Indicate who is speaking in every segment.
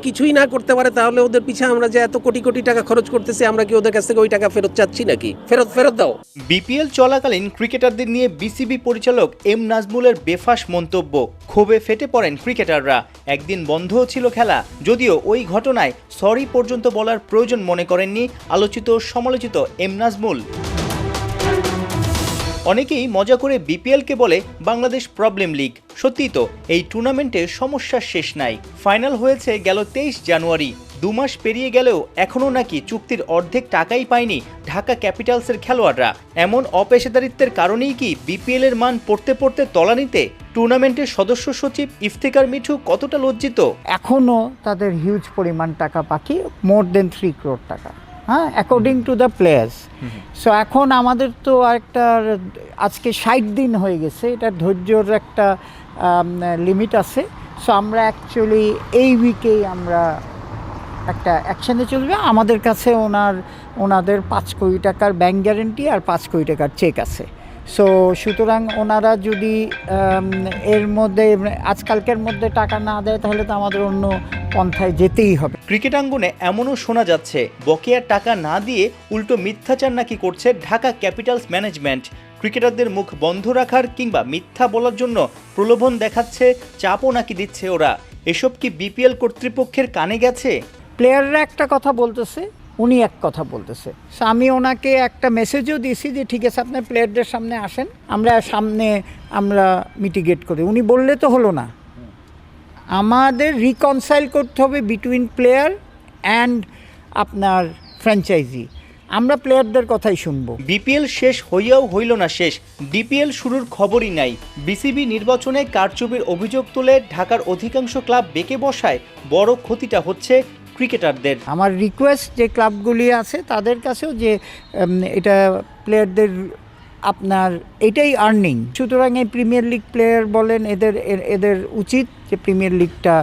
Speaker 1: কিছুই না করতে পারে তাহলে ওদের পিছে আমরা যে এত কোটি কোটি টাকা খরচ করতেছি আমরা কি ওদের কাছ থেকে ওই টাকা ফেরত চাচ্ছি নাকি? ফেরত দাও।
Speaker 2: বিপিএল চলাকালীন ক্রিকেটারদের নিয়ে বিসিবি পরিচালক এম নাজমুলের বেফাঁস মন্তব্য, ক্ষোভে ফেটে পড়েন ক্রিকেটাররা। একদিন বন্ধও ছিল খেলা, যদিও ওই ঘটনায় সরি পর্যন্ত বলার প্রয়োজন মনে করেননি আলোচিত সমালোচিত এম নাজমুল। অনেকেই মজা করে বিপিএলকে বলে বাংলাদেশ প্রবলেম লিগ। সত্যিই তো এই টুর্নামেন্টের সমস্যার শেষ নাই। ফাইনাল হয়েছে গেল 23 জানুয়ারি। 2 মাস পেরিয়ে গেলেও এখনও নাকি চুক্তির অর্ধেক টাকাই পায়নি ঢাকা ক্যাপিটালসের খেলোয়াড়রা। এমন অপেশাদারিত্বের কারণেই কি বিপিএল এর মান পড়তে পড়তে তলানিতে? টুর্নামেন্টের সদস্য সচিব ইফতেখার মিঠু কতটা লজ্জিত?
Speaker 3: এখনও তাদের হিউজ পরিমাণ টাকা বাকি, মোর দেন 3 crore টাকা, হ্যাঁ, according to the players. So এখন আমাদের তো একটা আজকে 60 দিন হয়ে গেছে, এটা ধৈর্যর একটা লিমিট আছে। সো আমরা অ্যাকচুয়ালি এই উইকেই আমরা একটা অ্যাকশানে চলবে। আমাদের কাছে ওনাদের 5 কোটি টাকার ব্যাংক গ্যারেন্টি আর 5 কোটি টাকার চেক আছে। সো সুতরাং ওনারা যদি এর মধ্যে আজকালকের মধ্যে টাকা না দেয় তাহলে তো আমাদের অন্য পন্থায় যেতেই হবে।
Speaker 2: ক্রিকেট আঙ্গনে এমনও শোনা যাচ্ছে বকেয়ার টাকা না দিয়ে উল্টো মিথ্যাচার নাকি করছে ঢাকা ক্যাপিটালস ম্যানেজমেন্ট। ক্রিকেটারদের মুখ বন্ধ রাখার কিংবা মিথ্যা বলার জন্য প্রলোভন দেখাচ্ছে, চাপও নাকি দিচ্ছে ওরা। এসব কি বিপিএল কর্তৃপক্ষের কানে গেছে?
Speaker 3: প্লেয়াররা একটা কথা বলতেছে, উনি এক কথা বলতেছে। সো আমি ওনাকে একটা মেসেজও দিয়েছি যে ঠিক আছে আপনার প্লেয়ারদের সামনে আসেন, আমরা মিটিগেট করি। উনি বললে তো হলো না, আমাদের রিকনসাইল করতে হবে বিটুইন প্লেয়ার অ্যান্ড আপনার ফ্র্যাঞ্চাইজি। আমরা প্লেয়ারদের কথাই শুনবো।
Speaker 2: বিপিএল শেষ হইয়াও হইল না শেষ, ডিপিএল শুরুর খবরই নাই। বিসিবি নির্বাচনে কারচুপির অভিযোগ তুলে ঢাকার অধিকাংশ ক্লাব বেঁকে বসায় বড় ক্ষতিটা হচ্ছে ক্রিকেটারদের।
Speaker 3: আমার রিকোয়েস্ট যে ক্লাবগুলি আছে তাদের কাছেও যে এটা প্লেয়ারদের আপনার এটাই আর্নিং। সুতরাং এই প্রিমিয়ার লিগ প্লেয়ার বলেন এদের উচিত যে প্রিমিয়ার লিগটা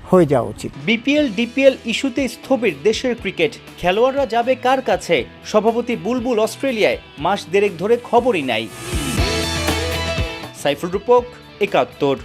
Speaker 3: হয়ে যাওয়া উচিত।
Speaker 2: বিপিএল ডিপিএল ইস্যুতে স্থবির দেশের ক্রিকেট। খেলোয়াড়রা যাবে কার কাছে? সভাপতি বুলবুল অস্ট্রেলিয়ায়, মাস দেড়েক ধরে খবরই নাই। সাইফুল রূপক, ৭১।